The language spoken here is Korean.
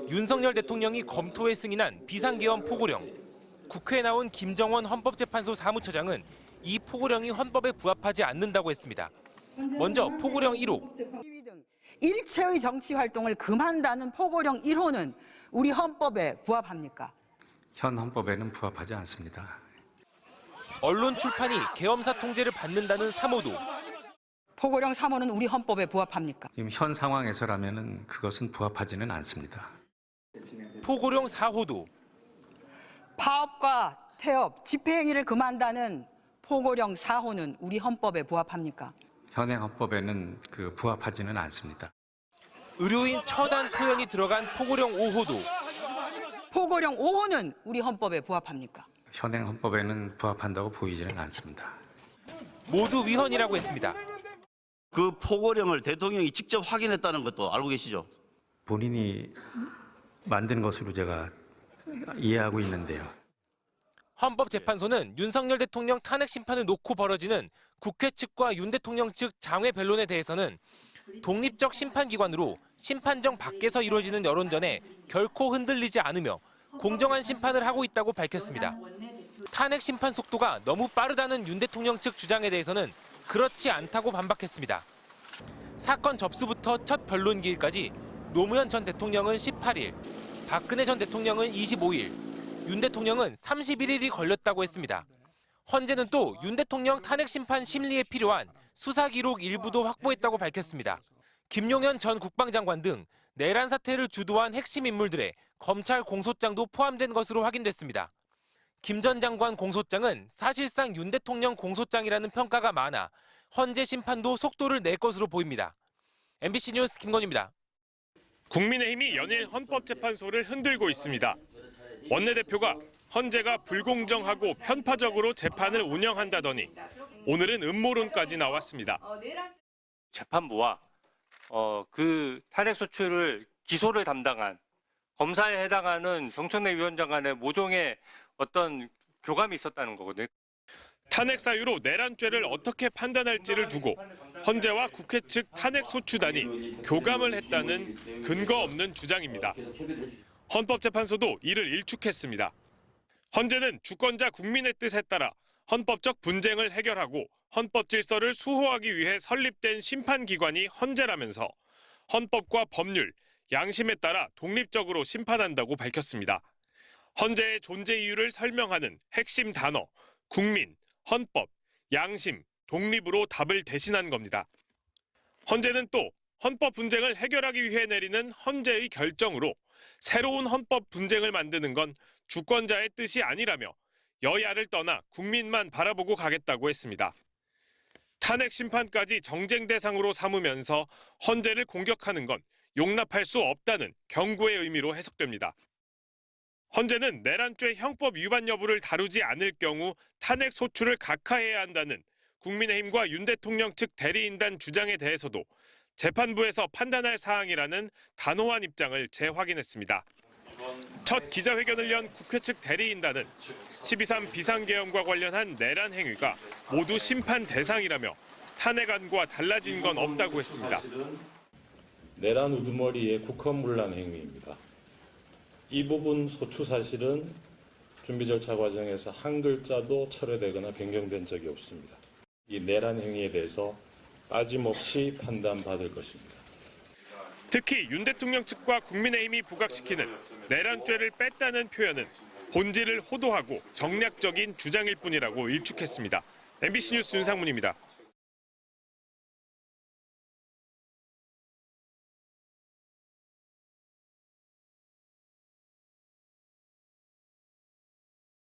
윤석열 대통령이 검토에 승인한 비상계엄 포고령. 국회에 나온 김정원 헌법재판소 사무처장은 이 포고령이 헌법에 부합하지 않는다고 했습니다. 먼저 포고령 1호. 일체의 정치 활동을 금한다는 포고령 1호는 우리 헌법에 부합합니까? 현 헌법에는 부합하지 않습니다. 언론 출판이 계엄사 통제를 받는다는 3호도. 포고령 3호는 우리 헌법에 부합합니까? 지금 현 상황에서라면은 그것은 부합하지는 않습니다. 포고령 4호도. 파업과 태업, 집회행위를 금한다는 포고령 4호는 우리 헌법에 부합합니까? 현행 헌법에는 부합하지는 않습니다. 의료인 처단 소연이 들어간 포고령 5호도. 포고령 5호는 우리 헌법에 부합합니까? 현행 헌법에는 부합한다고 보이지는 않습니다. 모두 위헌이라고 했습니다. 그 포고령을 대통령이 직접 확인했다는 것도 알고 계시죠? 본인이 만든 것으로 제가 이해하고 있는데요. 헌법재판소는 윤석열 대통령 탄핵 심판을 놓고 벌어지는 국회 측과 윤 대통령 측 장외 변론에 대해서는 독립적 심판기관으로 심판정 밖에서 이루어지는 여론전에 결코 흔들리지 않으며 공정한 심판을 하고 있다고 밝혔습니다. 탄핵 심판 속도가 너무 빠르다는 윤 대통령 측 주장에 대해서는 그렇지 않다고 반박했습니다. 사건 접수부터 첫 변론 기일까지 노무현 전 대통령은 18일, 박근혜 전 대통령은 25일, 윤 대통령은 31일이 걸렸다고 했습니다. 헌재는 또 윤 대통령 탄핵 심판 심리에 필요한 수사 기록 일부도 확보했다고 밝혔습니다. 김용현 전 국방장관 등 내란 사태를 주도한 핵심 인물들의 검찰 공소장도 포함된 것으로 확인됐습니다. 김 전 장관 공소장은 사실상 윤 대통령 공소장이라는 평가가 많아 헌재 심판도 속도를 낼 것으로 보입니다. MBC 뉴스 김건희입니다. 국민의힘이 연일 헌법재판소를 흔들고 있습니다. 원내대표가 헌재가 불공정하고 편파적으로 재판을 운영한다더니 오늘은 음모론까지 나왔습니다. 재판부와 그 탄핵소추를 기소를 담당한 검사에 해당하는 정청래 위원장 간의 모종의 어떤 교감이 있었다는 거거든요. 탄핵 사유로 내란죄를 어떻게 판단할지를 두고 헌재와 국회 측 탄핵소추단이 교감을 했다는 근거 없는 주장입니다. 헌법재판소도 이를 일축했습니다. 헌재는 주권자 국민의 뜻에 따라 헌법적 분쟁을 해결하고 헌법 질서를 수호하기 위해 설립된 심판기관이 헌재라면서 헌법과 법률, 양심에 따라 독립적으로 심판한다고 밝혔습니다. 헌재의 존재 이유를 설명하는 핵심 단어, 국민, 헌법, 양심, 독립으로 답을 대신한 겁니다. 헌재는 또 헌법 분쟁을 해결하기 위해 내리는 헌재의 결정으로 새로운 헌법 분쟁을 만드는 건 주권자의 뜻이 아니라며 여야를 떠나 국민만 바라보고 가겠다고 했습니다. 탄핵 심판까지 정쟁 대상으로 삼으면서 헌재를 공격하는 건 용납할 수 없다는 경고의 의미로 해석됩니다. 헌재는 내란죄 형법 위반 여부를 다루지 않을 경우 탄핵 소추를 각하해야 한다는 국민의힘과 윤 대통령 측 대리인단 주장에 대해서도 재판부에서 판단할 사항이라는 단호한 입장을 재확인했습니다. 첫 기자회견을 연 국회 측 대리인단은 12.3 비상계엄과 관련한 내란 행위가 모두 심판 대상이라며 탄핵안과 달라진 건 없다고 했습니다. 내란 우두머리의 국헌문란 행위입니다. 이 부분 소추 사실은 준비 절차 과정에서 한 글자도 철회되거나 변경된 적이 없습니다. 이 내란 행위에 대해서 빠짐없이 판단받을 것입니다. 특히 윤 대통령 측과 국민의힘이 부각시키는 내란죄를 뺐다는 표현은 본질을 호도하고 정략적인 주장일 뿐이라고 일축했습니다. MBC 뉴스 윤상문입니다.